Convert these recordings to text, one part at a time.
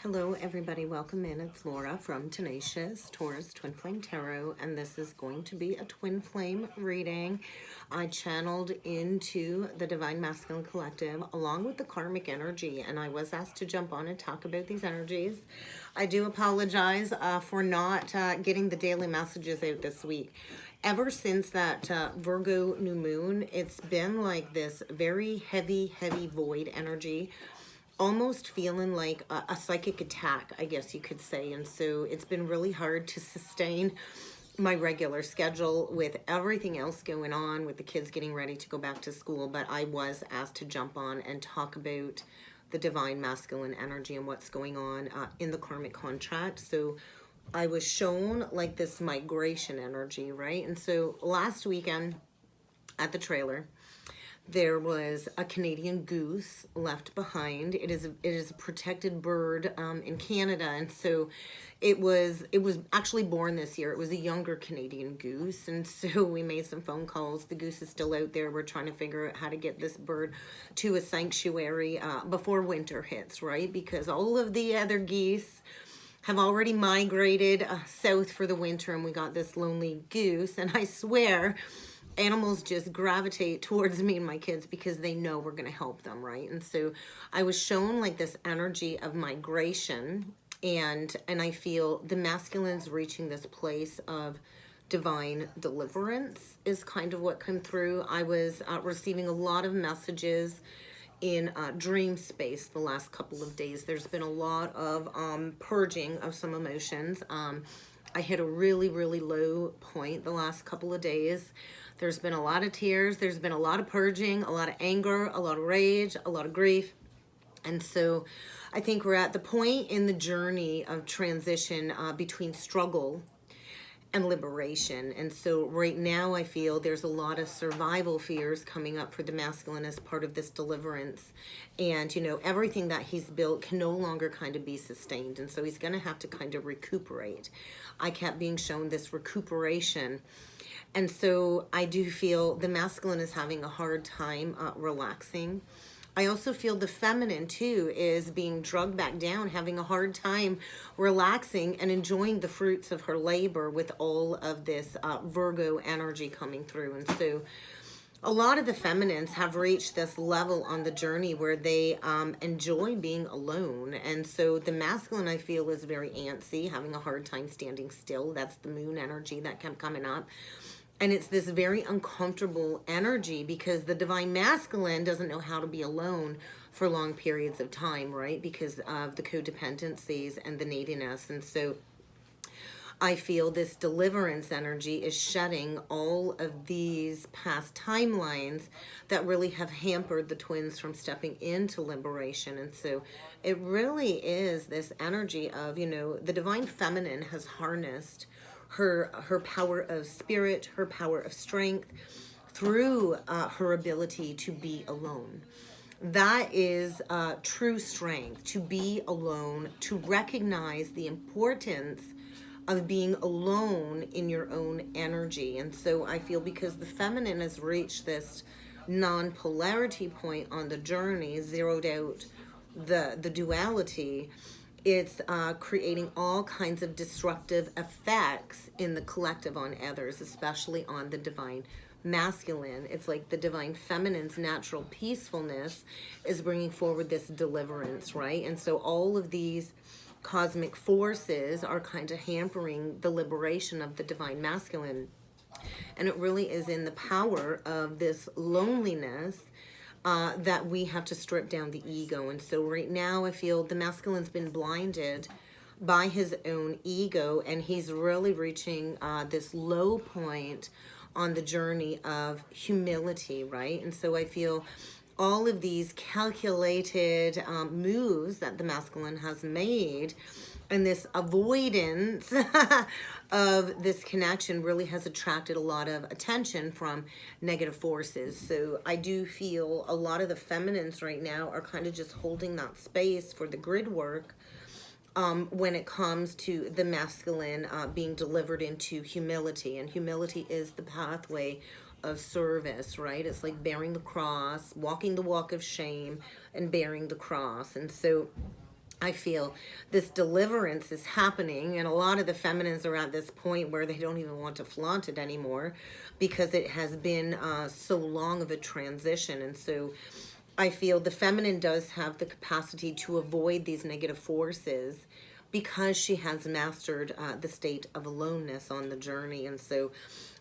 Hello everybody, welcome in. It's Laura from Tenacious Taurus Twin Flame Tarot, and this is going to be a twin flame reading. I channeled into the Divine Masculine Collective along with the karmic energy, and I was asked to jump on and talk about these energies. I do apologize for not getting the daily messages out this week. Ever since that Virgo new moon, it's been like this very heavy void energy, almost feeling like a psychic attack, I guess you could say. And so it's been really hard to sustain my regular schedule with everything else going on, with the kids getting ready to go back to school. But I was asked to jump on and talk about the divine masculine energy and what's going on in the karmic contract. So I was shown like this migration energy, right? And so last weekend at the trailer, there was a Canadian goose left behind. It is a protected bird in Canada, and so it was actually born this year. It was a younger Canadian goose, and so we made some phone calls. The goose is still out there. We're trying to figure out how to get this bird to a sanctuary before winter hits, right? Because all of the other geese have already migrated south for the winter, and we got this lonely goose. And I swear, animals just gravitate towards me and my kids because they know we're going to help them, right? And so I was shown like this energy of migration, and I feel the masculine's reaching this place of divine deliverance is kind of what came through. I was receiving a lot of messages in dream space the last couple of days. There's been a lot of purging of some emotions. I hit a really low point the last couple of days. There's been a lot of tears. There's been a lot of purging, a lot of anger, a lot of rage, a lot of grief. And so I think we're at the point in the journey of transition between struggle and liberation. And so right now I feel there's a lot of survival fears coming up for the masculine as part of this deliverance. And, you know, everything that he's built can no longer kind of be sustained. And so he's going to have to kind of recuperate. I kept being shown this recuperation. And so I do feel the masculine is having a hard time relaxing. I also feel the feminine too is being drugged back down, having a hard time relaxing and enjoying the fruits of her labor with all of this Virgo energy coming through. And so a lot of the feminines have reached this level on the journey where they enjoy being alone. And so the masculine, I feel, is very antsy, having a hard time standing still. That's the moon energy that kept coming up. And it's this very uncomfortable energy because the divine masculine doesn't know how to be alone for long periods of time, right? Because of the codependencies and the neediness. And so I feel this deliverance energy is shedding all of these past timelines that really have hampered the twins from stepping into liberation. And so it really is this energy of, you know, the divine feminine has harnessed her power of spirit, her power of strength through her ability to be alone. That is true strength, to be alone, to recognize the importance of being alone in your own energy. And so I feel because the feminine has reached this non-polarity point on the journey, zeroed out the duality, it's creating all kinds of disruptive effects in the collective on others, especially on the divine masculine. It's like the divine feminine's natural peacefulness is bringing forward this deliverance, right? And so all of these cosmic forces are kind of hampering the liberation of the divine masculine. And it really is in the power of this loneliness that we have to strip down the ego. And so right now I feel the masculine's been blinded by his own ego, and he's really reaching this low point on the journey of humility, right? And so I feel all of these calculated moves that the masculine has made, and this avoidance of this connection really has attracted a lot of attention from negative forces. So I do feel a lot of the feminines right now are kind of just holding that space for the grid work when it comes to the masculine being delivered into humility. And humility is the pathway of service, right? It's like bearing the cross, walking the walk of shame, and bearing the cross. And so I feel this deliverance is happening, and a lot of the feminines are at this point where they don't even want to flaunt it anymore because it has been so long of a transition. And so I feel the feminine does have the capacity to avoid these negative forces because she has mastered the state of aloneness on the journey. And so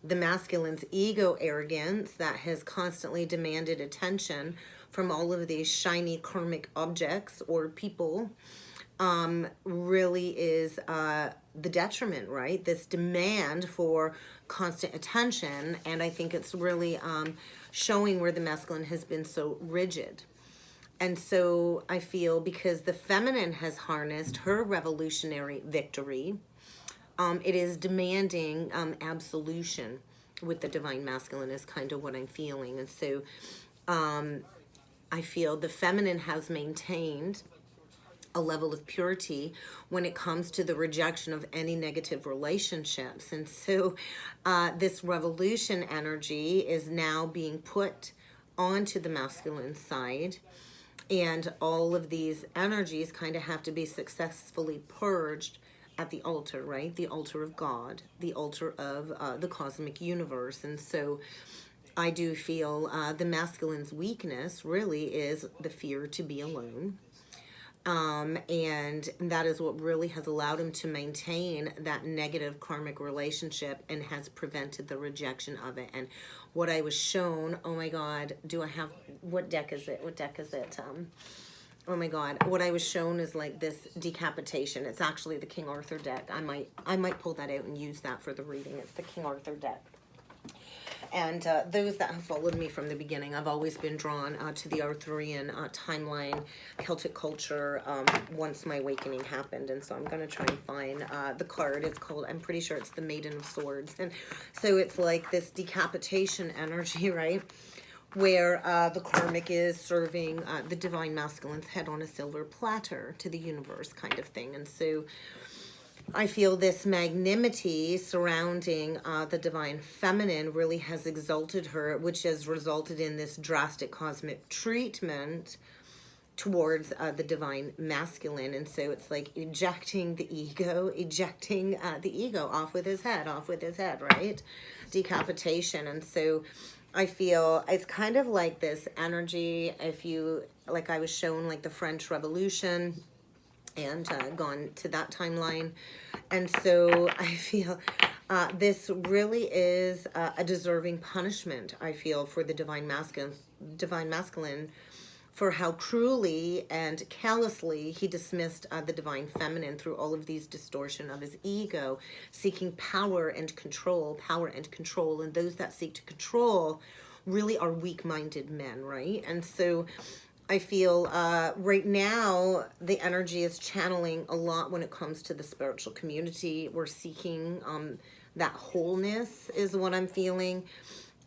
the masculine's ego arrogance that has constantly demanded attention from all of these shiny karmic objects or people really is the detriment, right? This demand for constant attention. And I think it's really showing where the masculine has been so rigid. And so I feel because the feminine has harnessed her revolutionary victory, it is demanding absolution with the divine masculine is kind of what I'm feeling. And so I feel the feminine has maintained a level of purity when it comes to the rejection of any negative relationships. And so this revolution energy is now being put onto the masculine side. And all of these energies kind of have to be successfully purged at the altar, right? The altar of God, the altar of the cosmic universe. And so I do feel the masculine's weakness really is the fear to be alone. And that is what really has allowed him to maintain that negative karmic relationship and has prevented the rejection of it. And what I was shown, oh my God, do I have, what deck is it? What deck is it? Oh my God, what I was shown is like this decapitation. It's actually the King Arthur deck. I might pull that out and use that for the reading. It's the King Arthur deck. And those that have followed me from the beginning, I've always been drawn to the Arthurian timeline, Celtic culture, once my awakening happened. And so I'm going to try and find the card. It's called, I'm pretty sure it's the Maiden of Swords. And so it's like this decapitation energy, right? Where the karmic is serving the divine masculine's head on a silver platter to the universe kind of thing. And so I feel this magnanimity surrounding the divine feminine really has exalted her, which has resulted in this drastic cosmic treatment towards the divine masculine. And so it's like ejecting the ego off with his head, right? Decapitation. And so I feel it's kind of like this energy, if you, like I was shown like the French Revolution, and gone to that timeline. And so I feel this really is a deserving punishment, I feel, for the divine masculine for how cruelly and callously he dismissed the divine feminine through all of these distortion of his ego, seeking power and control. And those that seek to control really are weak-minded men, right? And so I feel right now the energy is channeling a lot when it comes to the spiritual community. We're seeking that wholeness is what I'm feeling.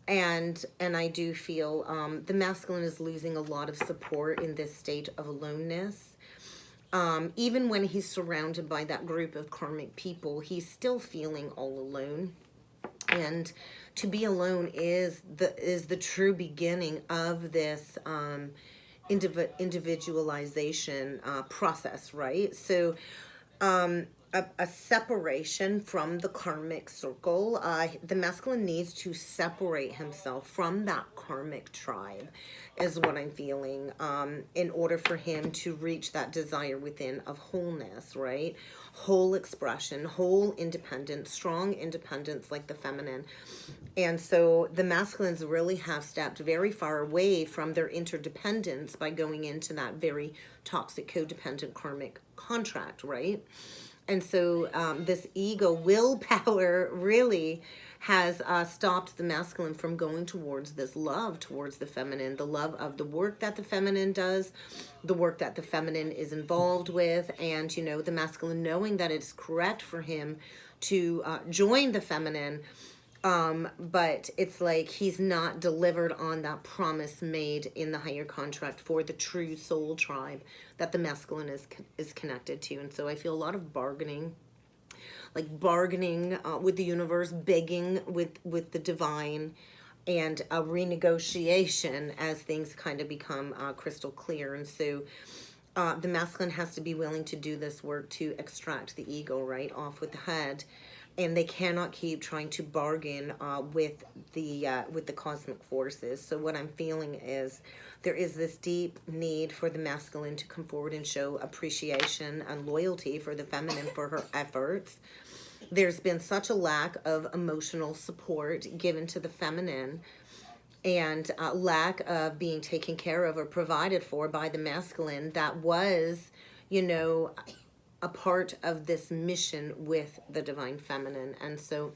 And I do feel the masculine is losing a lot of support in this state of aloneness. Even when he's surrounded by that group of karmic people, he's still feeling all alone. And to be alone is the true beginning of this individualization process, right? So a separation from the karmic circle. The masculine needs to separate himself from that karmic tribe is what I'm feeling, in order for him to reach that desire within of wholeness, right? Whole expression, whole independence, strong independence like the feminine. And so the masculines really have stepped very far away from their interdependence by going into that very toxic codependent karmic contract, right? And so this ego willpower really has stopped the masculine from going towards this love towards the feminine, the love of the work that the feminine does, the work that the feminine is involved with, and, you know, the masculine knowing that it's correct for him to join the feminine, but it's like he's not delivered on that promise made in the higher contract for the true soul tribe that the masculine is connected to. And so I feel a lot of bargaining, like bargaining with the universe, begging with the divine, and a renegotiation as things kind of become crystal clear. And so the masculine has to be willing to do this work to extract the ego, right, off with the head. And they cannot keep trying to bargain with the cosmic forces. So what I'm feeling is there is this deep need for the masculine to come forward and show appreciation and loyalty for the feminine for her efforts. There's been such a lack of emotional support given to the feminine, and lack of being taken care of or provided for by the masculine that was, you know, a part of this mission with the divine feminine. And so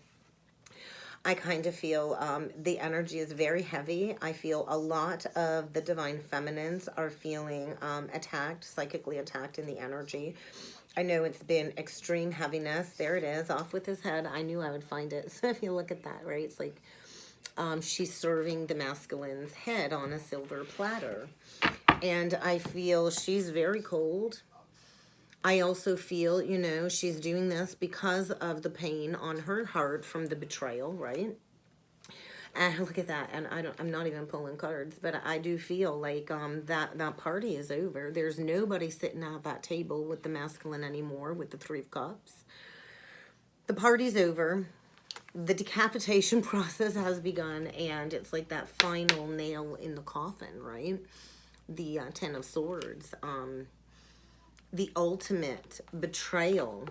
I kind of feel the energy is very heavy. I feel a lot of the divine feminines are feeling attacked, psychically attacked in the energy. I know it's been extreme heaviness. There it is, off with his head. I knew I would find it. So if you look at that, right, it's like she's serving the masculine's head on a silver platter. And I feel she's very cold. I also feel, you know, she's doing this because of the pain on her heart from the betrayal, right? And look at that. And I'm not even pulling cards, but I do feel like that party is over. There's nobody sitting at that table with the masculine anymore with the Three of Cups. The party's over. The decapitation process has begun, and it's like that final nail in the coffin, right? The Ten of Swords. The ultimate betrayal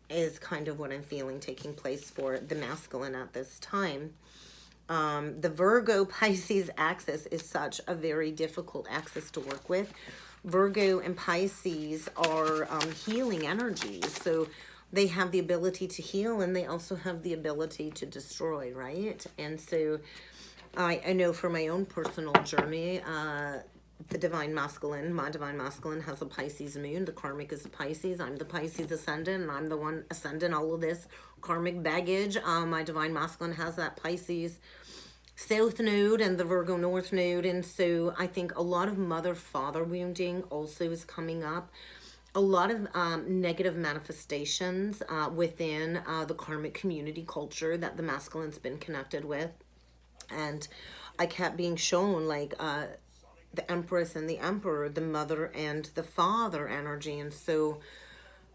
is kind of what I'm feeling taking place for the masculine at this time. The Virgo Pisces axis is such a very difficult axis to work with. Virgo and Pisces are healing energies. So they have the ability to heal, and they also have the ability to destroy, right? And so I know for my own personal journey, the divine masculine, my divine masculine has a Pisces moon. The karmic is a Pisces. I'm the Pisces ascendant, and I'm the one ascending all of this karmic baggage. My divine masculine has that Pisces south node and the Virgo north node. And so I think a lot of mother-father wounding also is coming up. A lot of negative manifestations within the karmic community culture that the masculine's been connected with. And I kept being shown like the Empress and the Emperor, the mother and the father energy. And so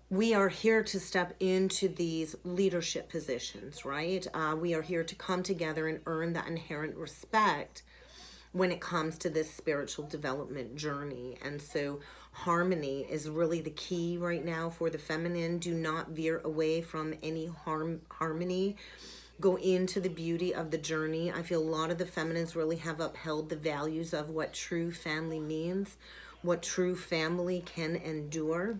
we are here to step into these leadership positions, right? We are here to come together and earn that inherent respect when it comes to this spiritual development journey. And so harmony is really the key right now for the feminine. Do not veer away from any harmony. Go into the beauty of the journey. I feel a lot of the feminines really have upheld the values of what true family means, what true family can endure.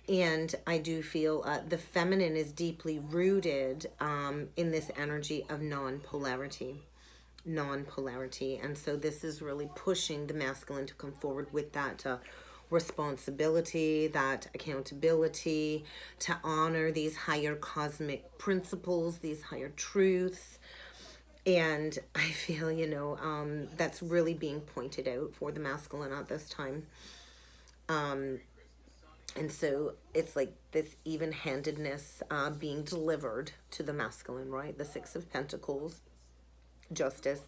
And I do feel the feminine is deeply rooted in this energy of non-polarity. And so this is really pushing the masculine to come forward with that responsibility, that accountability, to honor these higher cosmic principles, these higher truths. And I feel, you know, that's really being pointed out for the masculine at this time. And so it's like this even-handedness being delivered to the masculine, right? The Six of Pentacles, Justice,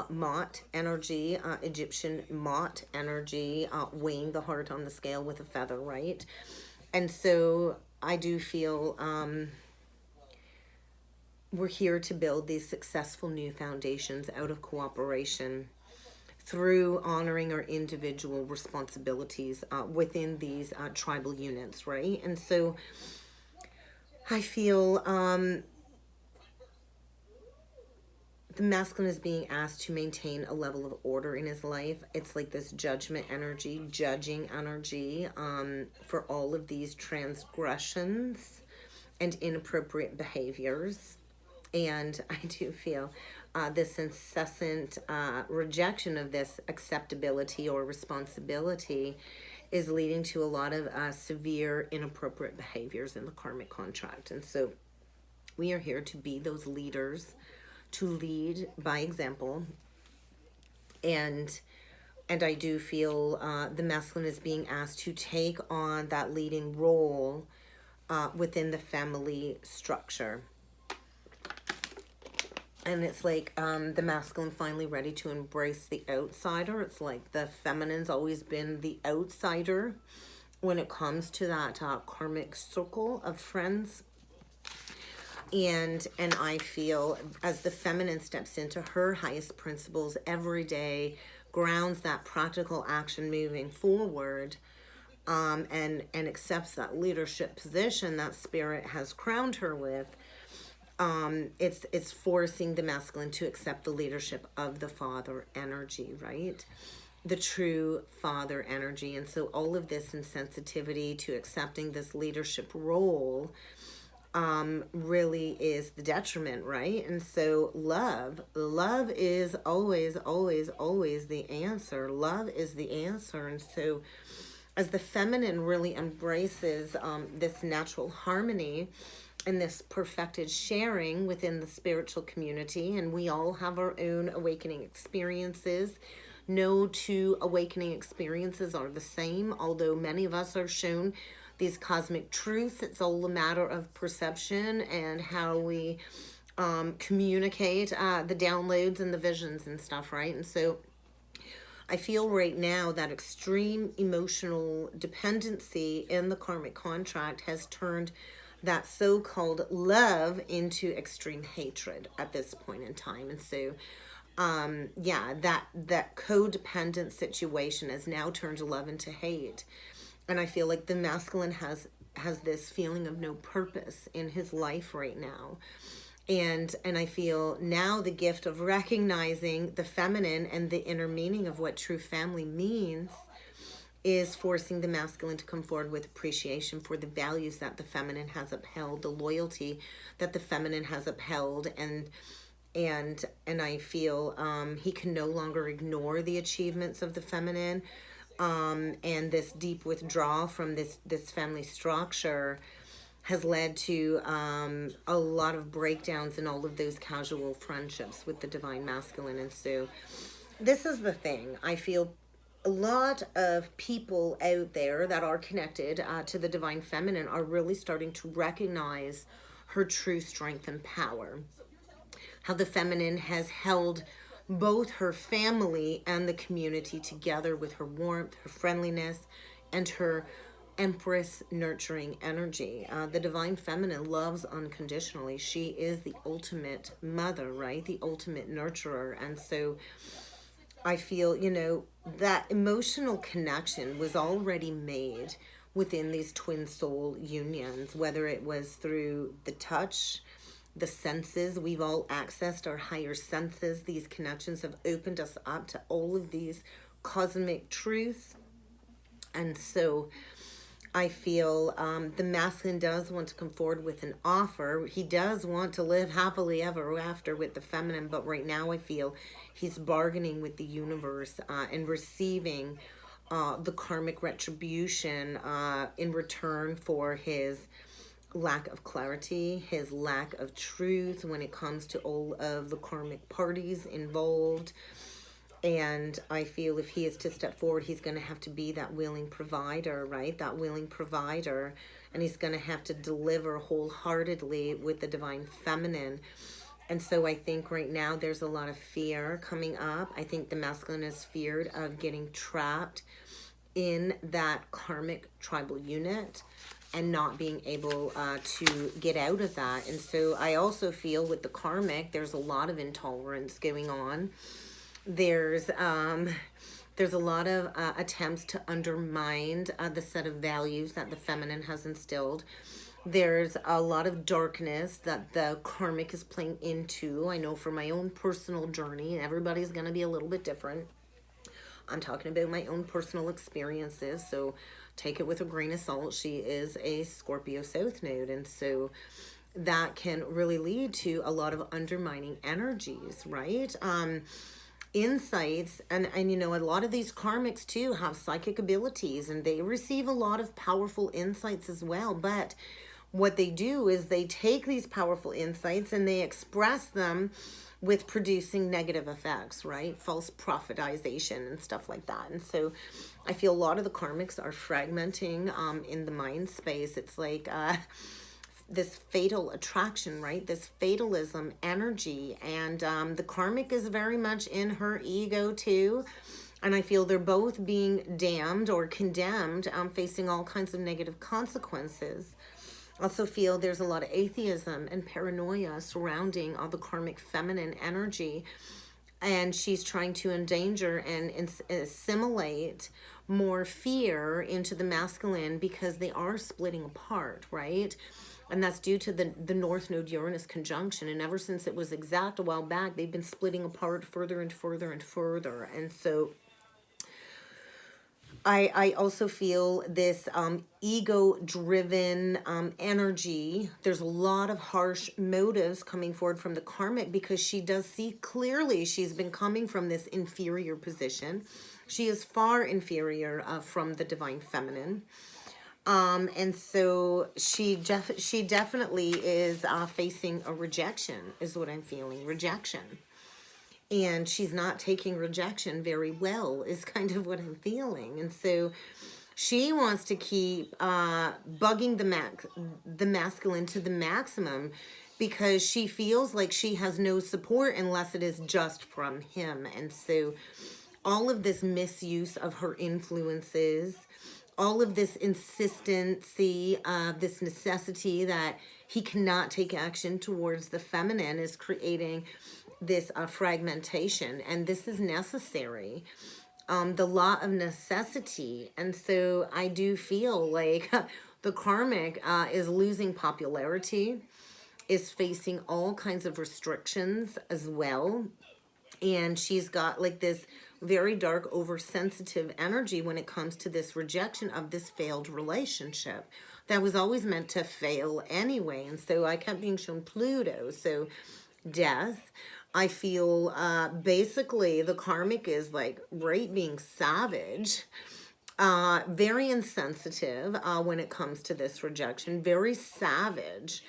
Mott energy, Egyptian Mott energy, weighing the heart on the scale with a feather, right? And so I do feel we're here to build these successful new foundations out of cooperation through honoring our individual responsibilities within these tribal units, right? And so I feel the masculine is being asked to maintain a level of order in his life. It's like this judgment energy, judging energy for all of these transgressions and inappropriate behaviors. And I do feel this incessant rejection of this acceptability or responsibility is leading to a lot of severe inappropriate behaviors in the karmic contract. And so we are here to be those leaders, to lead by example. And I do feel the masculine is being asked to take on that leading role within the family structure. And it's like the masculine finally ready to embrace the outsider. It's like the feminine's always been the outsider when it comes to that karmic circle of friends. And I feel as the feminine steps into her highest principles every day, grounds that practical action moving forward, and accepts that leadership position that spirit has crowned her with, it's forcing the masculine to accept the leadership of the father energy, right? The true father energy. And so all of this insensitivity to accepting this leadership role really is the detriment, right? And so love is always, always, always the answer. Love is the answer. And so as the feminine really embraces this natural harmony and this perfected sharing within the spiritual community, and we all have our own awakening experiences. No two awakening experiences are the same, although many of us are shown these cosmic truths. It's all a matter of perception and how we communicate the downloads and the visions and stuff, right? And so I feel right now that extreme emotional dependency in the karmic contract has turned that so-called love into extreme hatred at this point in time. And so yeah, that codependent situation has now turned love into hate. And I feel like the masculine has this feeling of no purpose in his life right now. And I feel now the gift of recognizing the feminine and the inner meaning of what true family means is forcing the masculine to come forward with appreciation for the values that the feminine has upheld, the loyalty that the feminine has upheld, and I feel he can no longer ignore the achievements of the feminine, and this deep withdrawal from this family structure has led to a lot of breakdowns in all of those casual friendships with the divine masculine. And so this is the thing. I feel a lot of people out there that are connected to the divine feminine are really starting to recognize her true strength and power. How the feminine has held both her family and the community together with her warmth, her friendliness, and her empress nurturing energy. The divine feminine loves unconditionally. She is the ultimate mother, right? The ultimate nurturer. And so I feel, that emotional connection was already made within these twin soul unions, whether it was through the touch, the senses. We've all accessed our higher senses. These connections have opened us up to all of these cosmic truths. And so I feel the masculine does want to come forward with an offer. He does want to live happily ever after with the feminine, but right now I feel he's bargaining with the universe and receiving the karmic retribution in return for his lack of clarity, his lack of truth when it comes to all of the karmic parties involved. And I feel if he is to step forward, he's going to have to be that willing provider, right? That willing provider. And he's going to have to deliver wholeheartedly with the divine feminine. And so I think right now there's a lot of fear coming up. I think the masculine is feared of getting trapped in that karmic tribal unit and not being able to get out of that. And so I also feel with the karmic, there's a lot of intolerance going on. There's a lot of attempts to undermine the set of values that the feminine has instilled. There's a lot of darkness that the karmic is playing into. I know from my own personal journey, everybody's going to be a little bit different. I'm talking about my own personal experiences, so take it with a grain of salt. She is a Scorpio South Node, and so that can really lead to a lot of undermining energies, right? Insights, and a lot of these karmics too have psychic abilities, and they receive a lot of powerful insights as well. But what they do is they take these powerful insights and they express them with producing negative effects, right? False prophetization and stuff like that. And so I feel a lot of the karmics are fragmenting in the mind space. It's like this fatal attraction, right? This fatalism energy. And the karmic is very much in her ego too. And I feel they're both being damned or condemned, facing all kinds of negative consequences. Also feel there's a lot of atheism and paranoia surrounding all the karmic feminine energy. And she's trying to endanger and assimilate more fear into the masculine because they are splitting apart, right? And that's due to the North Node Uranus conjunction. And ever since it was exact a while back, they've been splitting apart further and further and further. And so I also feel this ego-driven energy. There's a lot of harsh motives coming forward from the karmic because she does see clearly she's been coming from this inferior position. She is far inferior from the divine feminine. And so she definitely is facing a rejection, is what I'm feeling, rejection. And she's not taking rejection very well, is kind of what I'm feeling. And so she wants to keep bugging the masculine to the maximum because she feels like she has no support unless it is just from him. And so all of this misuse of her influences, all of this insistency, this necessity that he cannot take action towards the feminine is creating this fragmentation, and this is necessary. The law of necessity. And so I do feel like the karmic is losing popularity, is facing all kinds of restrictions as well. And she's got like this very dark, oversensitive energy when it comes to this rejection of this failed relationship that was always meant to fail anyway. And so I kept being shown Pluto, so death. I feel basically the karmic is like right being savage, very insensitive when it comes to this rejection, very savage.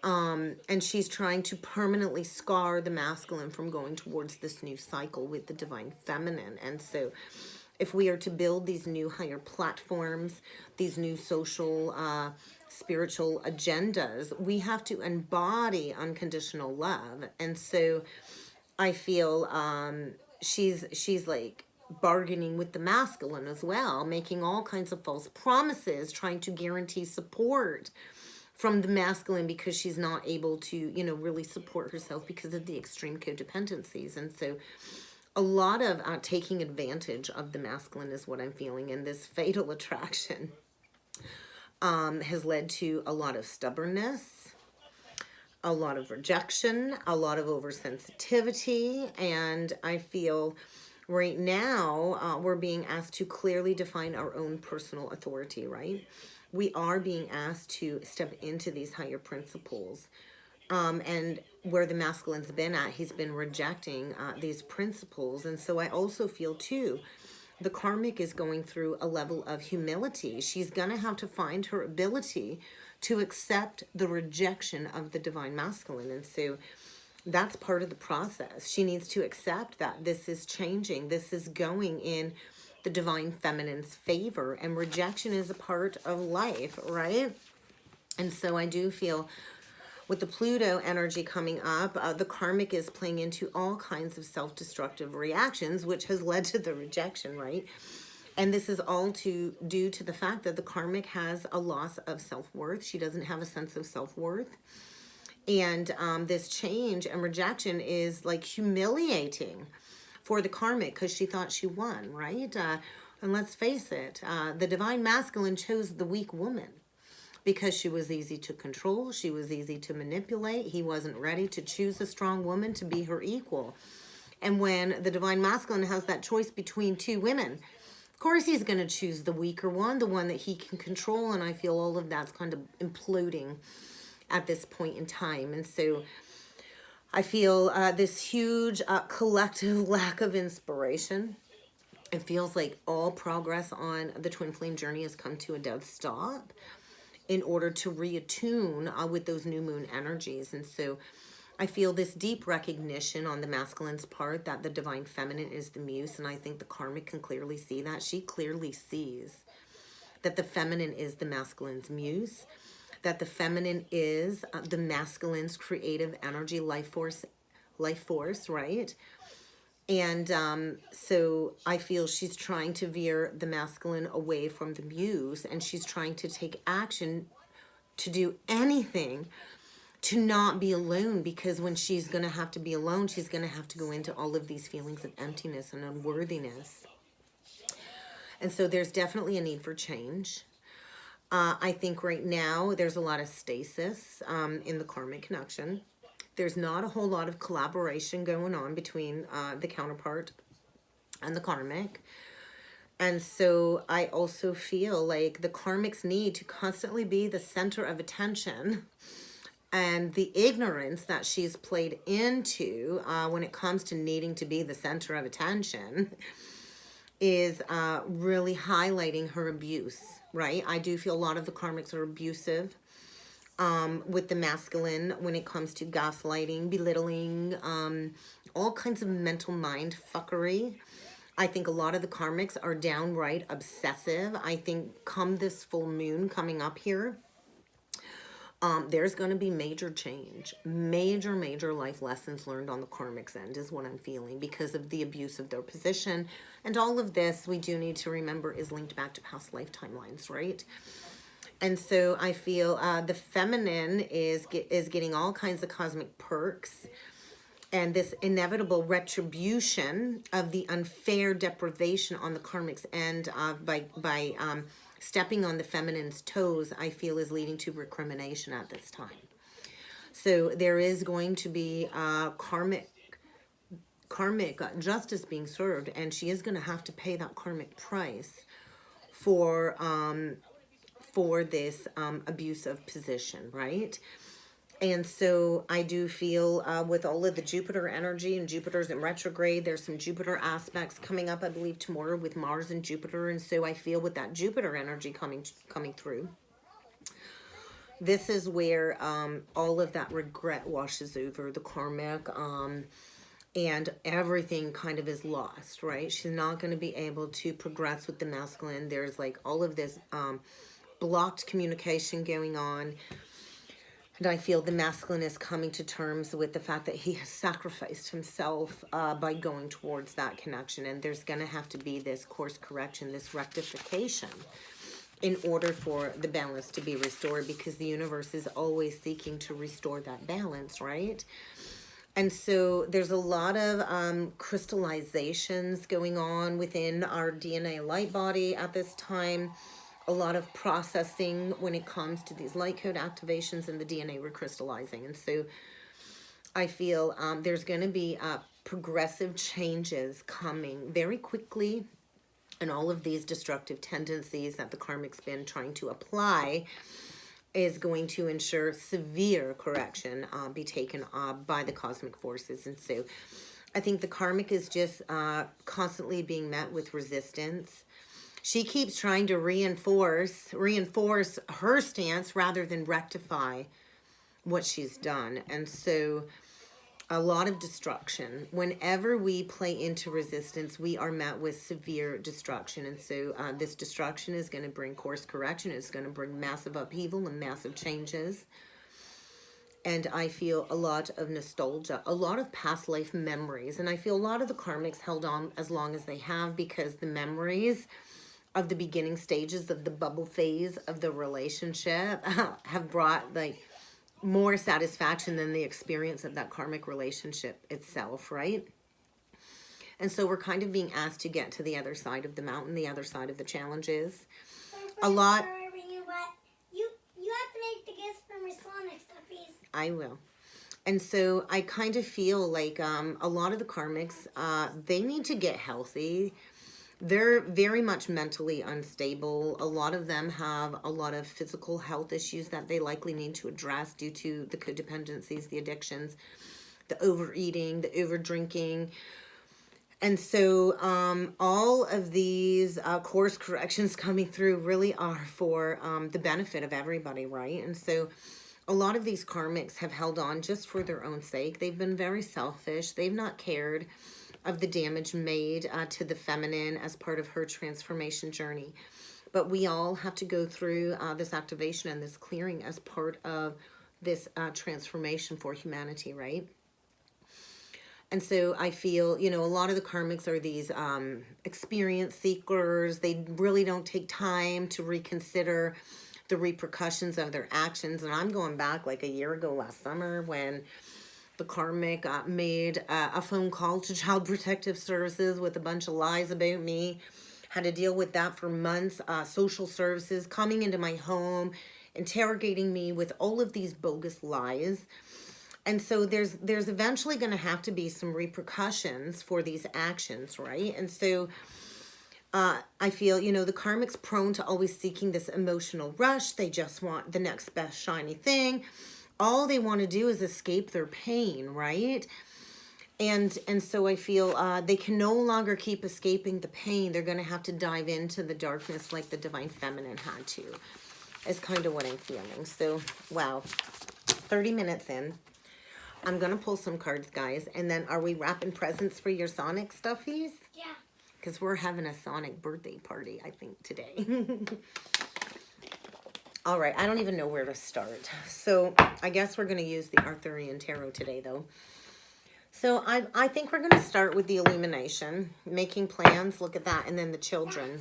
And she's trying to permanently scar the masculine from going towards this new cycle with the divine feminine. And so if we are to build these new higher platforms, these new social, spiritual agendas, we have to embody unconditional love. And so I feel she's like bargaining with the masculine as well, making all kinds of false promises, trying to guarantee support from the masculine because she's not able to, you know, really support herself because of the extreme codependencies. And so a lot of taking advantage of the masculine is what I'm feeling. And this fatal attraction has led to a lot of stubbornness, a lot of rejection, a lot of oversensitivity. And I feel right now we're being asked to clearly define our own personal authority, right? We are being asked to step into these higher principles. And where the masculine's been at, he's been rejecting these principles. And so I also feel too, the karmic is going through a level of humility. She's going to have to find her ability to accept the rejection of the divine masculine. And so that's part of the process. She needs to accept that this is changing. This is going in the divine feminine's favor, and rejection is a part of life, right? And so I do feel with the Pluto energy coming up, the karmic is playing into all kinds of self-destructive reactions, which has led to the rejection, right? And this is all due to the fact that the karmic has a loss of self-worth. She doesn't have a sense of self-worth. And this change and rejection is like humiliating for the karmic because she thought she won, right? And let's face it, the divine masculine chose the weak woman because she was easy to control. She was easy to manipulate. He wasn't ready to choose a strong woman to be her equal. And when the divine masculine has that choice between two women, of course he's going to choose the weaker one, the one that he can control. And I feel all of that's kind of imploding at this point in time. And so I feel this huge collective lack of inspiration. It feels like all progress on the twin flame journey has come to a dead stop in order to reattune with those new moon energies. And so I feel this deep recognition on the masculine's part that the divine feminine is the muse. And I think the karmic can clearly see that. She clearly sees that the feminine is the masculine's muse. that the feminine is the masculine's creative energy, life force, right? And so I feel she's trying to veer the masculine away from the muse, and she's trying to take action to do anything to not be alone, because when she's going to have to be alone, she's going to have to go into all of these feelings of emptiness and unworthiness. And so there's definitely a need for change. I think right now there's a lot of stasis in the karmic connection. There's not a whole lot of collaboration going on between the counterpart and the karmic. And so I also feel like the karmic's need to constantly be the center of attention, and the ignorance that she's played into when it comes to needing to be the center of attention is really highlighting her abuse, right? I do feel a lot of the karmics are abusive with the masculine when it comes to gaslighting, belittling, all kinds of mental mind fuckery. I think a lot of the karmics are downright obsessive. I think come this full moon coming up here, there's going to be major change, major life lessons learned on the karmic's end is what I'm feeling, because of the abuse of their position. And all of this, we do need to remember, is linked back to past lifetime lines, right? And so I feel the feminine is getting all kinds of cosmic perks, and this inevitable retribution of the unfair deprivation on the karmic's end by stepping on the feminine's toes, I feel is leading to recrimination at this time. So there is going to be karmic justice being served, and she is going to have to pay that karmic price for this abusive position, right? And so I do feel with all of the Jupiter energy, and Jupiter's in retrograde, there's some Jupiter aspects coming up, I believe, tomorrow with Mars and Jupiter. And so I feel with that Jupiter energy coming through, this is where all of that regret washes over the karmic, and everything kind of is lost, right? She's not going to be able to progress with the masculine. There's like all of this blocked communication going on. And I feel the masculine is coming to terms with the fact that he has sacrificed himself by going towards that connection. And there's going to have to be this course correction, this rectification, in order for the balance to be restored, because the universe is always seeking to restore that balance, right? And so there's a lot of crystallizations going on within our DNA light body at this time. A lot of processing when it comes to these light code activations and the DNA recrystallizing. And so I feel there's going to be progressive changes coming very quickly, and all of these destructive tendencies that the karmic's been trying to apply is going to ensure severe correction be taken by the cosmic forces. And so I think the karmic is just constantly being met with resistance. She keeps trying to reinforce her stance rather than rectify what she's done. And so a lot of destruction. Whenever we play into resistance, we are met with severe destruction. And so this destruction is going to bring course correction. It's going to bring massive upheaval and massive changes. And I feel a lot of nostalgia, a lot of past life memories. And I feel a lot of the karmics held on as long as they have, because the memories of the beginning stages of the bubble phase of the relationship have brought like more satisfaction than the experience of that karmic relationship itself, right? And so we're kind of being asked to get to the other side of the mountain, the other side of the challenges. A lot. You have to make the gifts from your salon next time, please. I will. And so I kind of feel like a lot of the karmics, they need to get healthy. They're very much mentally unstable. A lot of them have a lot of physical health issues that they likely need to address due to the codependencies, the addictions, the overeating, the overdrinking. And so all of these course corrections coming through really are for the benefit of everybody, right? And so a lot of these karmics have held on just for their own sake. They've been very selfish. They've not cared of the damage made to the feminine as part of her transformation journey. but we all have to go through this activation and this clearing as part of this transformation for humanity, right? And so I feel, you know, a lot of the karmics are these experience seekers. They really don't take time to reconsider the repercussions of their actions. And I'm going back like a year ago last summer when the karmic made a phone call to Child Protective Services with a bunch of lies about me. Had to deal with that for months. Social services coming into my home, interrogating me with all of these bogus lies. And so there's eventually going to have to be some repercussions for these actions, right? And so I feel, you know, the karmic's prone to always seeking this emotional rush. They just want the next best shiny thing. All they want to do is escape their pain, right? And so I feel they can no longer keep escaping the pain. They're going to have to dive into the darkness like the divine feminine had to, is kind of what I'm feeling. So, wow, 30 minutes in. I'm going to pull some cards, guys. And then are we wrapping presents for your Sonic stuffies? Yeah. Because we're having a Sonic birthday party, I think, today. All right. I don't even know where to start. So I guess we're going to use the Arthurian Tarot today, though. So I think we're going to start with the illumination. Making plans. Look at that. And then the children.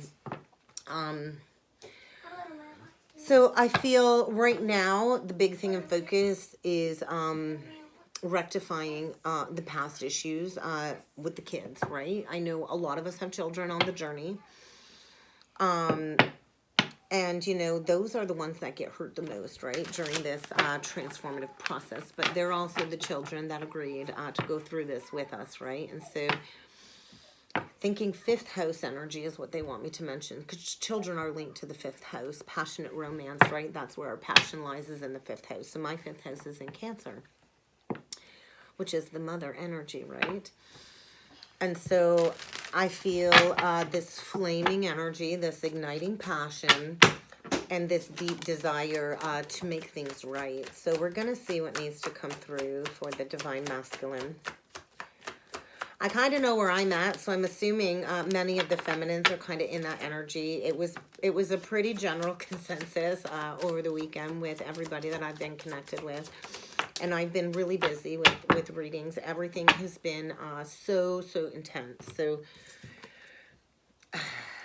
So I feel right now the big thing in focus is rectifying the past issues with the kids, right? I know a lot of us have children on the journey. And, you know, those are the ones that get hurt the most, right, during this transformative process. But they're also the children that agreed to go through this with us, right? And so thinking fifth house energy is what they want me to mention, because children are linked to the fifth house, passionate romance, right? That's where our passion lies, is in the fifth house. So my fifth house is in Cancer, which is the mother energy, right? And so I feel this flaming energy, this igniting passion, and this deep desire to make things right. So we're going to see what needs to come through for the divine masculine. I kind of know where I'm at, so I'm assuming many of the feminines are kind of in that energy. It was a pretty general consensus over the weekend with everybody that I've been connected with. And I've been really busy with readings. Everything has been so intense. So we're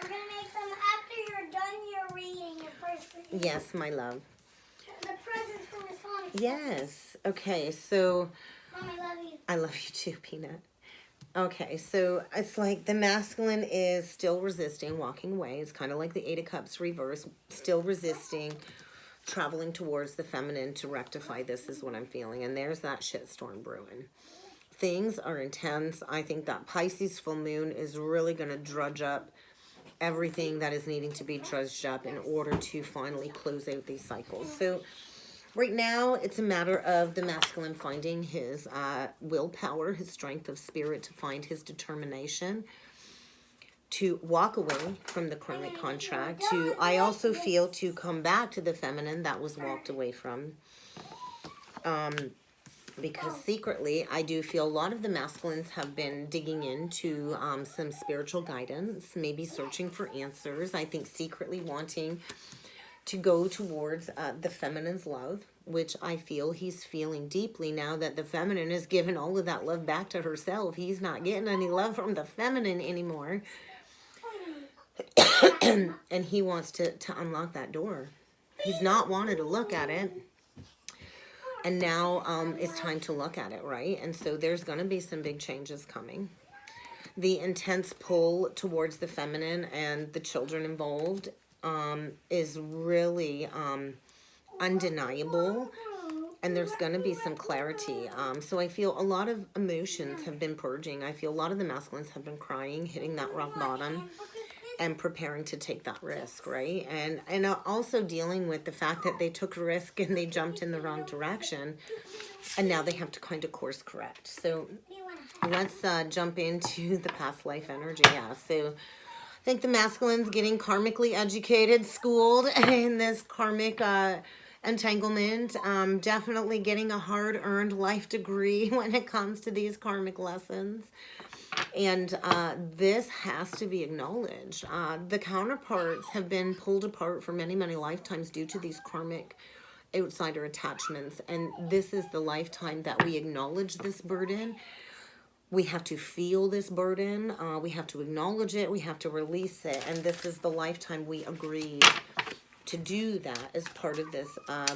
going to make them after you're done your reading, your first reading. yes, my love. The presents from the Sonic. Yes. Okay, so Mom, I love you. I love you too, Peanut. Okay, so it's like the masculine is still resisting, walking away. It's kind of like the Eight of Cups reverse, still resisting, traveling towards the feminine to rectify this is what I'm feeling. And there's that shitstorm brewing. Things are intense. I think that Pisces full moon is really going to drudge up everything that is needing to be drudged up in order to finally close out these cycles. So right now, it's a matter of the masculine finding his willpower, his strength of spirit, to find his determination, to walk away from the karmic contract, to, I also feel, to come back to the feminine that was walked away from. Because secretly, I do feel a lot of the masculines have been digging into some spiritual guidance, maybe searching for answers. I think secretly wanting to go towards the feminine's love, which I feel he's feeling deeply now that the feminine has given all of that love back to herself. He's not getting any love from the feminine anymore. And he wants to unlock that door. He's not wanted to look at it. And now it's time to look at it, right? And so there's going to be some big changes coming. The intense pull towards the feminine and the children involved is really undeniable. And there's going to be some clarity. So I feel a lot of emotions have been purging. I feel a lot of the masculines have been crying, hitting that rock bottom, and preparing to take that risk, right? And also dealing with the fact that they took a risk and they jumped in the wrong direction, and now they have to kind of course correct. So let's jump into the past life energy. Yeah, so I think the masculine's getting karmically educated, schooled in this karmic entanglement. Definitely getting a hard-earned life degree when it comes to these karmic lessons. And this has to be acknowledged. The counterparts have been pulled apart for many, many lifetimes due to these karmic outsider attachments. And this is the lifetime that we acknowledge this burden. We have to feel this burden. We have to acknowledge it. We have to release it. And this is the lifetime we agreed to do that as part of this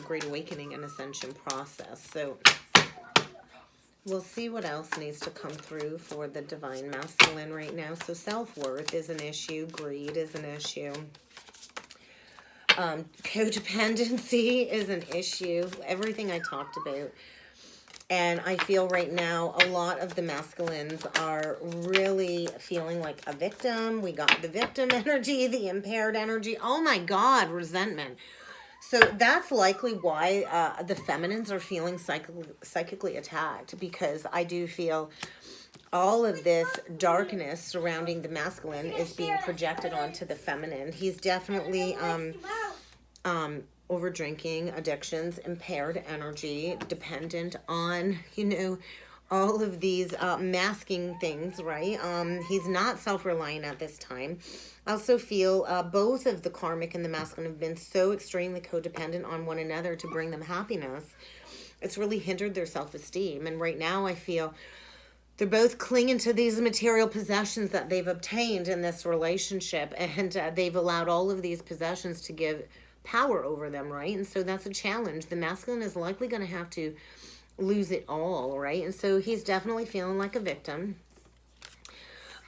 Great Awakening and Ascension process. So we'll see what else needs to come through for the Divine Masculine right now. So self-worth is an issue. Greed is an issue. Codependency is an issue. Everything I talked about. And I feel right now a lot of the masculines are really feeling like a victim. We got the victim energy, the impaired energy. Oh my God, resentment. So that's likely why the feminines are feeling psychically attacked, because I do feel all of this darkness surrounding the masculine is being projected onto the feminine. He's definitely over drinking, addictions, impaired energy, dependent on, you know, all of these masking things, right? He's not self-reliant at this time. I also feel both of the karmic and the masculine have been so extremely codependent on one another to bring them happiness. It's really hindered their self-esteem. And right now I feel they're both clinging to these material possessions that they've obtained in this relationship. And they've allowed all of these possessions to give power over them, right? And so that's a challenge. The masculine is likely going to have to lose it all, right? And so he's definitely feeling like a victim.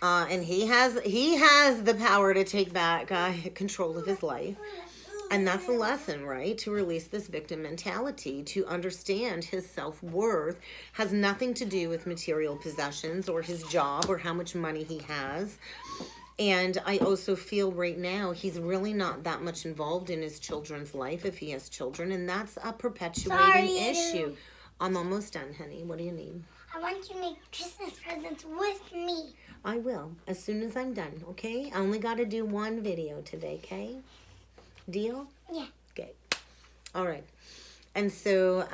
And he has the power to take back control of his life. And that's a lesson, right? To release this victim mentality, to understand his self-worth has nothing to do with material possessions or his job or how much money he has. And I also feel right now he's really not that much involved in his children's life if he has children. And that's a perpetuating issue. I'm almost done, honey. What do you need? I want you to make Christmas presents with me. I will, as soon as I'm done, okay? I only got to do one video today, okay? Deal? Yeah. Okay. All right. And so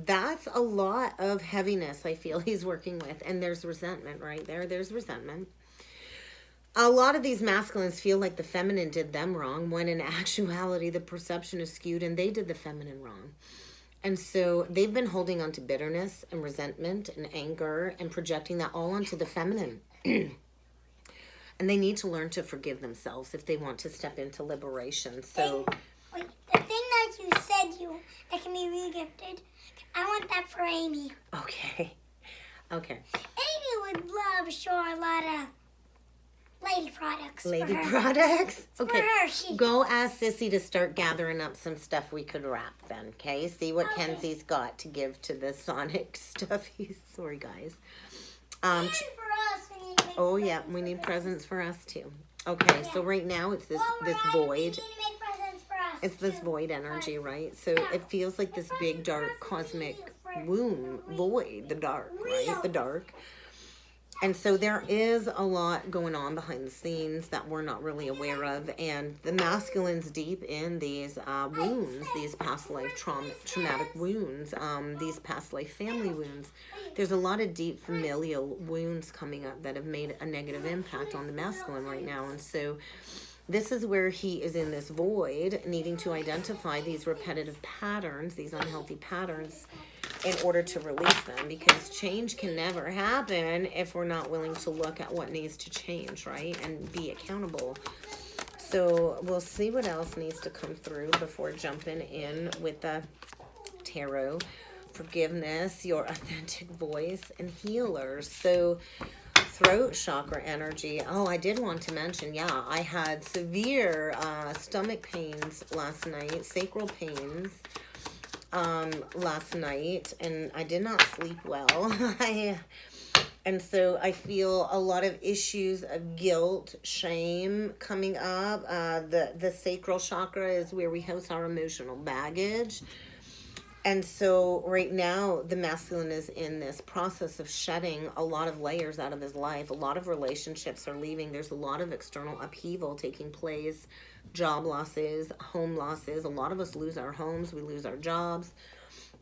that's a lot of heaviness I feel he's working with. And there's resentment right there. There's resentment. A lot of these masculines feel like the feminine did them wrong, when in actuality the perception is skewed and they did the feminine wrong. And so they've been holding on to bitterness and resentment and anger and projecting that all onto the feminine. And they need to learn to forgive themselves if they want to step into liberation. So Wait, the thing that you said that can be re-gifted, I want that for Amy. Okay. Okay. Amy would love Charlotta. Lady products. Lady products? Okay. For her. Go ask Sissy to start gathering up some stuff we could wrap then, okay? See what Kenzie's got to give to the Sonic stuff. Sorry, guys. And for us, we need to make Yeah, we need presents for us too. Okay, so right now it's this void. We need to make presents for us. It's this void energy, right? So it feels like this big, dark, cosmic void, the dark, right? The dark. And so there is a lot going on behind the scenes that we're not really aware of. And the masculine's deep in these wounds, these past life traumatic wounds, these past life family wounds. There's a lot of deep familial wounds coming up that have made a negative impact on the masculine right now. And so this is where he is in this void, needing to identify these repetitive patterns, these unhealthy patterns, in order to release them, because change can never happen if we're not willing to look at what needs to change, right? And be accountable. So we'll see what else needs to come through before jumping in with the tarot. Forgiveness, your authentic voice, and healers. So throat chakra energy. Oh, I did want to mention, yeah, I had severe stomach pains last night, sacral pains last night, and I did not sleep well. And so I feel a lot of issues of guilt, shame coming up. The sacral chakra is where we house our emotional baggage. And so right now, the masculine is in this process of shedding a lot of layers out of his life. A lot of relationships are leaving. There's a lot of external upheaval taking place. Job losses, home losses. A lot of us lose our homes. We lose our jobs.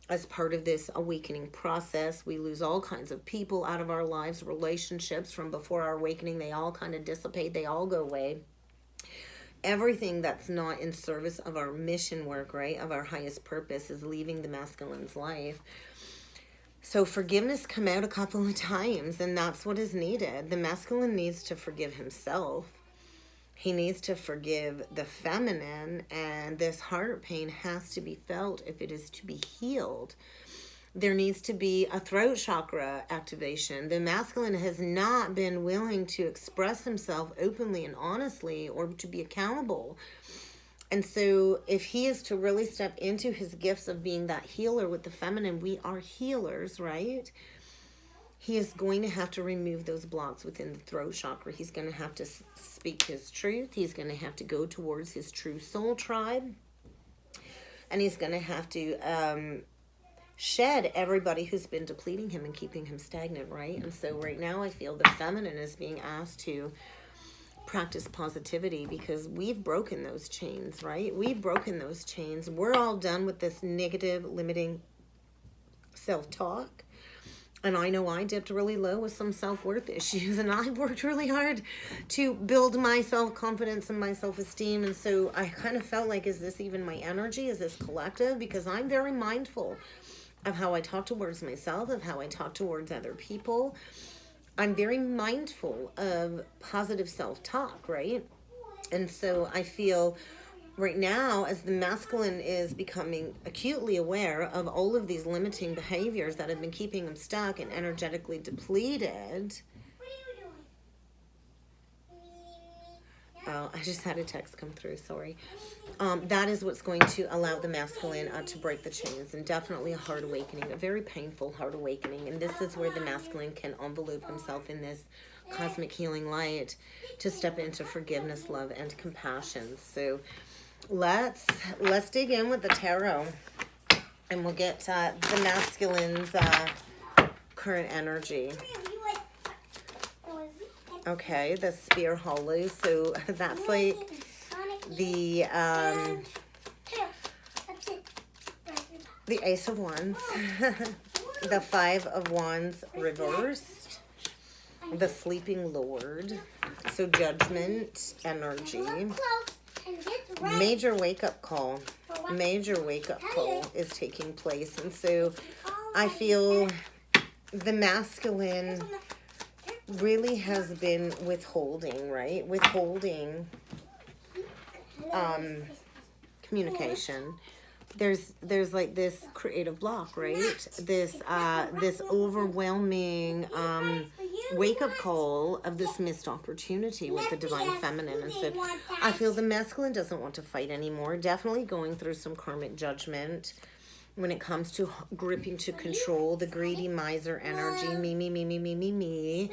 as part of this awakening process. We lose all kinds of people out of our lives, relationships from before our awakening. They all kind of dissipate. They all go away. Everything that's not in service of our mission work, right, of our highest purpose, is leaving the masculine's life. So forgiveness come out a couple of times, and that's what is needed. The masculine needs to forgive himself. He needs to forgive the feminine, and this heart pain has to be felt if it is to be healed. There needs to be a throat chakra activation. The masculine has not been willing to express himself openly and honestly, or to be accountable. And so if he is to really step into his gifts of being that healer with the feminine, we are healers, right? He is going to have to remove those blocks within the throat chakra. He's going to have to speak his truth. He's going to have to go towards his true soul tribe. And he's going to have to shed everybody who's been depleting him and keeping him stagnant, right? And so right now I feel the feminine is being asked to practice positivity, because we've broken those chains, right? We've broken those chains. We're all done with this negative, limiting self-talk. And I know I dipped really low with some self-worth issues, and I've worked really hard to build my self-confidence and my self-esteem. And so I kind of felt like, is this even my energy? Is this collective? Because I'm very mindful of how I talk towards myself, of how I talk towards other people. I'm very mindful of positive self-talk, right? And so I feel right now, as the masculine is becoming acutely aware of all of these limiting behaviors that have been keeping him stuck and energetically depleted. Oh, I just had a text come through, sorry. That is what's going to allow the masculine to break the chains, and definitely a hard awakening, a very painful hard awakening. And this is where the masculine can envelope himself in this cosmic healing light to step into forgiveness, love, and compassion. So let's dig in with the tarot, and we'll get the masculine's current energy. Okay, the spear hollow. So that's like the Ace of Wands, the Five of Wands reversed, the Sleeping Lord. So Judgment energy. Major wake-up call. Major wake-up call is taking place. And so I feel the masculine really has been withholding, right? Withholding communication. There's like this creative block, right? This overwhelming wake-up call of this missed opportunity with the divine feminine. And so I feel the masculine doesn't want to fight anymore. Definitely going through some karmic judgment when it comes to gripping to control, the greedy miser energy, me.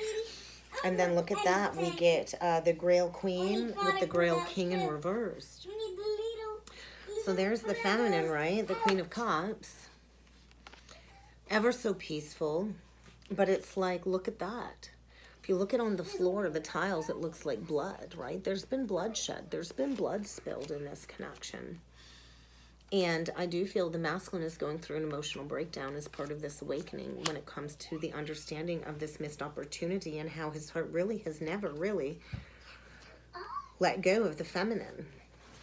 And then look at that, we get the Grail Queen with the Grail King in reversed. So there's the feminine, right? The Queen of Cups. Ever so peaceful, but it's like, look at that. If you look at on the floor, the tiles, it looks like blood, right? There's been bloodshed. There's been blood spilled in this connection. And I do feel the masculine is going through an emotional breakdown as part of this awakening when it comes to the understanding of this missed opportunity, and how his heart really has never really let go of the feminine.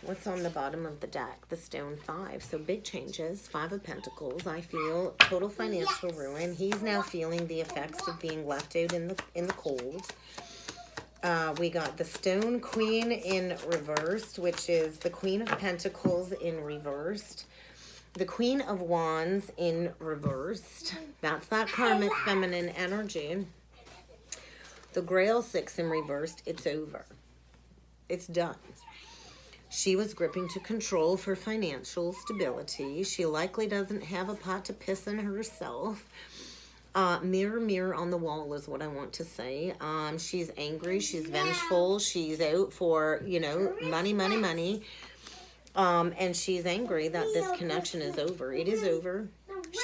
What's on the bottom of the deck? The Stone 5. So big changes. 5 of Pentacles. I feel total financial ruin. He's now feeling the effects of being left out in the cold. We got the Stone Queen in reversed, which is the Queen of Pentacles in reversed. The Queen of Wands in reversed. That's that karmic feminine energy. The Grail 6 in reversed. It's over. It's done. She was gripping to control for financial stability. She likely doesn't have a pot to piss in herself. Mirror, mirror on the wall is what I want to say. She's angry. She's vengeful. She's out for, money. And she's angry that this connection is over. It is over.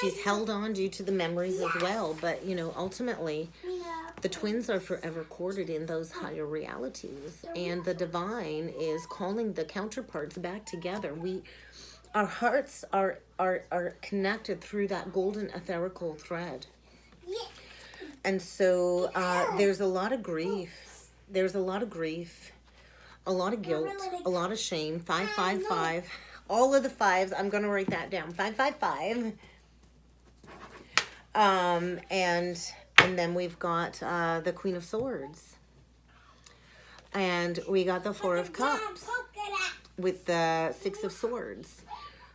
She's held on due to the memories as well. But, ultimately, the twins are forever corded in those higher realities. And the divine is calling the counterparts back together. our hearts are connected through that golden etherical thread. Yes. And so there's a lot of grief. There's a lot of grief, a lot of guilt, a lot of shame. 555. All of the fives. I'm going to write that down. 555. And then we've got the Queen of Swords. And we got the Four of Cups with the Six of Swords.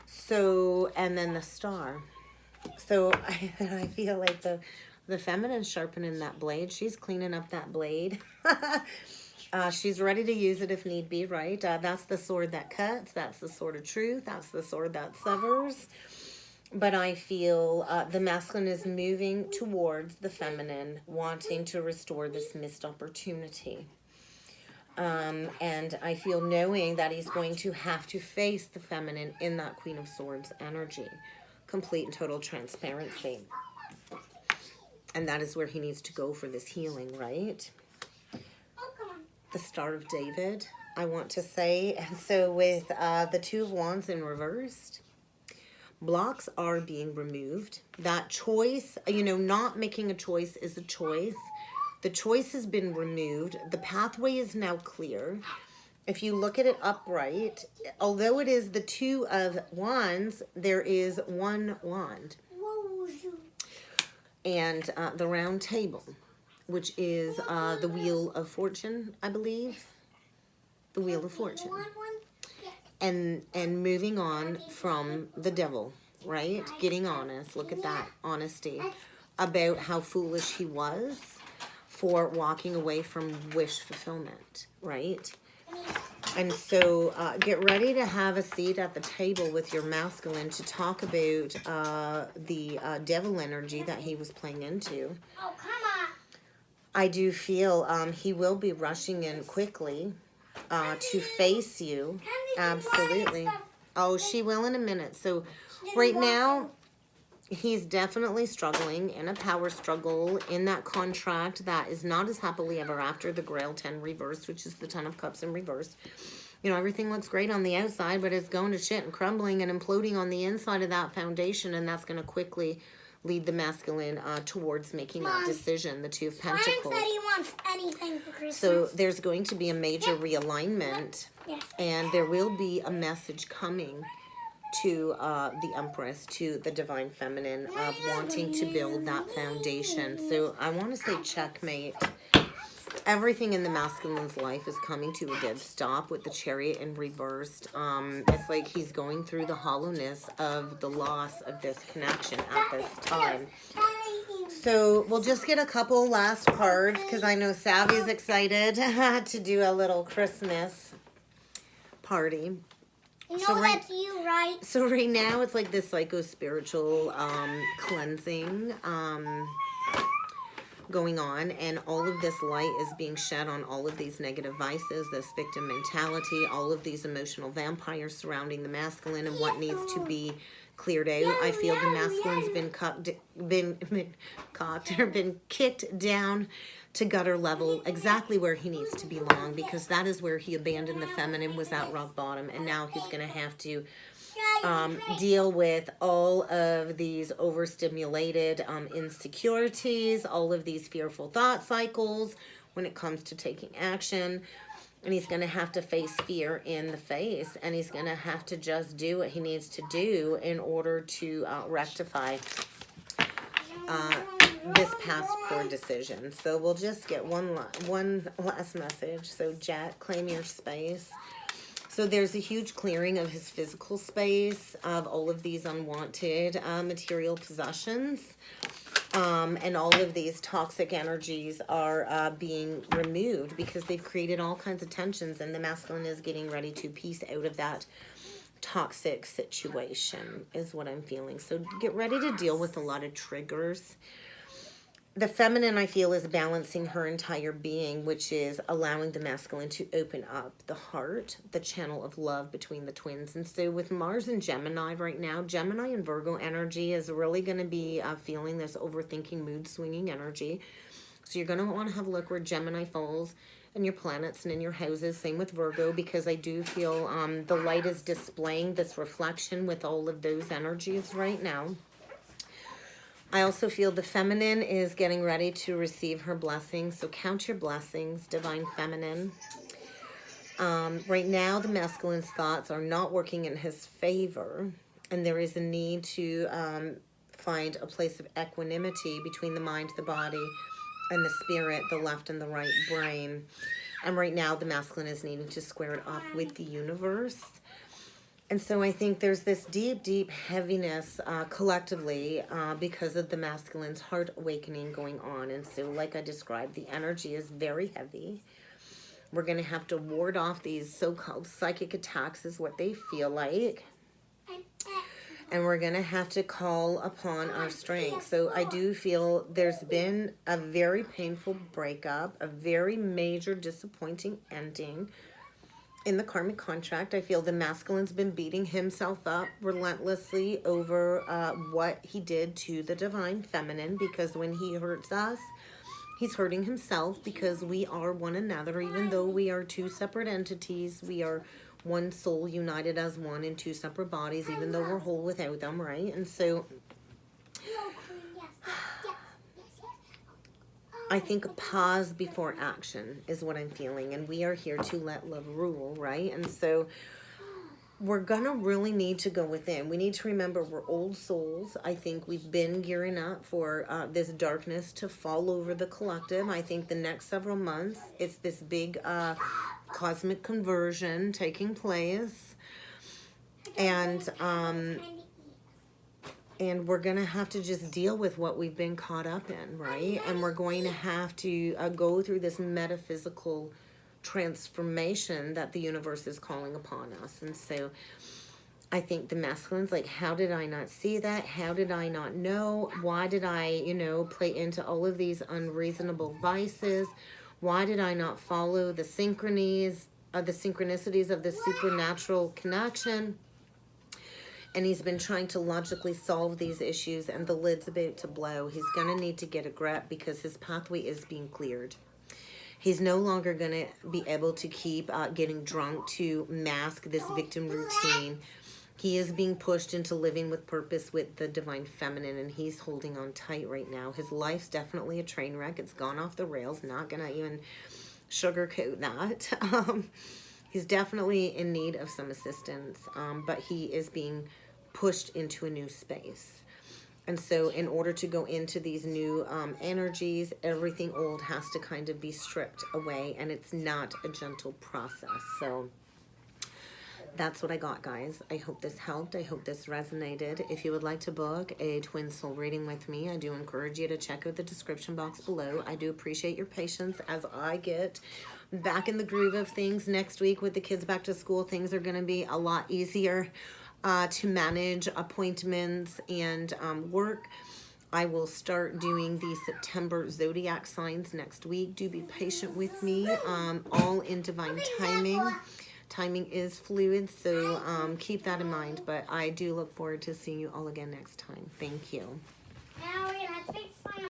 So, and then the Star. So I feel like the feminine's sharpening that blade. She's cleaning up that blade. She's ready to use it if need be, right? That's the sword that cuts. That's the sword of truth. That's the sword that severs. But I feel the masculine is moving towards the feminine, wanting to restore this missed opportunity. And I feel knowing that he's going to have to face the feminine in that Queen of Swords energy. Complete and total transparency. And that is where he needs to go for this healing, right? The Star of David, I want to say. And so with the Two of Wands in reversed, blocks are being removed. That choice, not making a choice is a choice. The choice has been removed. The pathway is now clear. If you look at it upright, although it is the Two of Wands, there is one wand. And the round table, which is the Wheel of Fortune, I believe. The Wheel of Fortune. And moving on from the devil, right? Getting honest. Look at that honesty about how foolish he was for walking away from wish fulfillment, right? And so get ready to have a seat at the table with your masculine to talk about the devil energy that he was playing into. Oh, come on. I do feel he will be rushing in quickly to face you. Absolutely. Oh, she will in a minute. So right now, he's definitely struggling in a power struggle in that contract that is not as happily ever after. The Grail 10 reversed, which is the 10 of Cups in reverse. Everything looks great on the outside, but it's going to shit and crumbling and imploding on the inside of that foundation, and that's going to quickly lead the masculine towards making that decision. The Two of Pentacles. Ryan said he wants anything for Christmas. So there's going to be a major realignment, and there will be a message coming to the Empress, to the Divine Feminine, of wanting to build that foundation. So I want to say checkmate. Everything in the masculine's life is coming to a dead stop with the Chariot in reversed. It's like he's going through the hollowness of the loss of this connection at this time. So we'll just get a couple last cards because I know Savvy's excited to do a little Christmas party. That's you, right? So right now it's like this psycho-spiritual cleansing going on, and all of this light is being shed on all of these negative vices, this victim mentality, all of these emotional vampires surrounding the masculine, and what needs to be cleared out. I feel the masculine's been kicked down to gutter level, exactly where he needs to belong, because that is where he abandoned the feminine, was at rock bottom, and now he's going to have to deal with all of these overstimulated insecurities, all of these fearful thought cycles when it comes to taking action. And he's going to have to face fear in the face, and he's going to have to just do what he needs to do in order to rectify this past poor decision. So we'll just get one last message. So Jet, claim your space. So there's a huge clearing of his physical space, of all of these unwanted material possessions. And all of these toxic energies are being removed because they've created all kinds of tensions, and the masculine is getting ready to piece out of that toxic situation, is what I'm feeling. So get ready to deal with a lot of triggers. The feminine, I feel, is balancing her entire being, which is allowing the masculine to open up the heart, the channel of love between the twins. And so with Mars and Gemini right now, Gemini and Virgo energy is really going to be feeling this overthinking, mood swinging energy. So you're going to want to have a look where Gemini falls. in your planets and in your houses. Same with Virgo, because I do feel the light is displaying this reflection with all of those energies right now. I also feel the feminine is getting ready to receive her blessings. So count your blessings, divine feminine. Right now, the masculine's thoughts are not working in his favor. And there is a need to find a place of equanimity between the mind, the body, and the spirit, the left and the right brain. And right now, the masculine is needing to square it off with the universe. And so I think there's this deep, deep heaviness collectively because of the masculine's heart awakening going on. And so, like I described, the energy is very heavy. We're going to have to ward off these so-called psychic attacks is what they feel like. And we're going to have to call upon our strength. So I do feel there's been a very painful breakup, a very major disappointing ending in the karmic contract. I feel the masculine's been beating himself up relentlessly over what he did to the divine feminine, because when he hurts us, he's hurting himself, because we are one another. Even though we are two separate entities, we are one soul united as one in two separate bodies, even though we're whole without them, right? And so I think a pause before action is what I'm feeling, and we are here to let love rule, right? And so we're gonna really need to go within. We need to remember we're old souls. I think we've been gearing up for this darkness to fall over the collective. I think the next several months, it's this big cosmic conversion taking place, and we're going to have to just deal with what we've been caught up in, right? And we're going to have to go through this metaphysical transformation that the universe is calling upon us. And so I think the masculine's like, how did I not see that? How did I not know? Why did I, play into all of these unreasonable vices? Why did I not follow the synchronicities of the supernatural connection? And he's been trying to logically solve these issues, and the lid's about to blow. He's going to need to get a grip because his pathway is being cleared. He's no longer going to be able to keep getting drunk to mask this victim routine. He is being pushed into living with purpose with the divine feminine, and he's holding on tight right now. His life's definitely a train wreck. It's gone off the rails. Not going to even sugarcoat that. He's definitely in need of some assistance, but he is being pushed into a new space. And so in order to go into these new energies, everything old has to kind of be stripped away, and it's not a gentle process. So that's what I got, guys. I hope this helped. I hope this resonated. If you would like to book a twin soul reading with me, I do encourage you to check out the description box below. I do appreciate your patience as I get back in the groove of things. Next week with the kids back to school, things are going to be a lot easier to manage appointments and work. I will start doing the September zodiac signs next week. Do be patient with me, all in divine timing. Timing is fluid, so keep that in mind. But I do look forward to seeing you all again next time. Thank you. Now we're gonna fix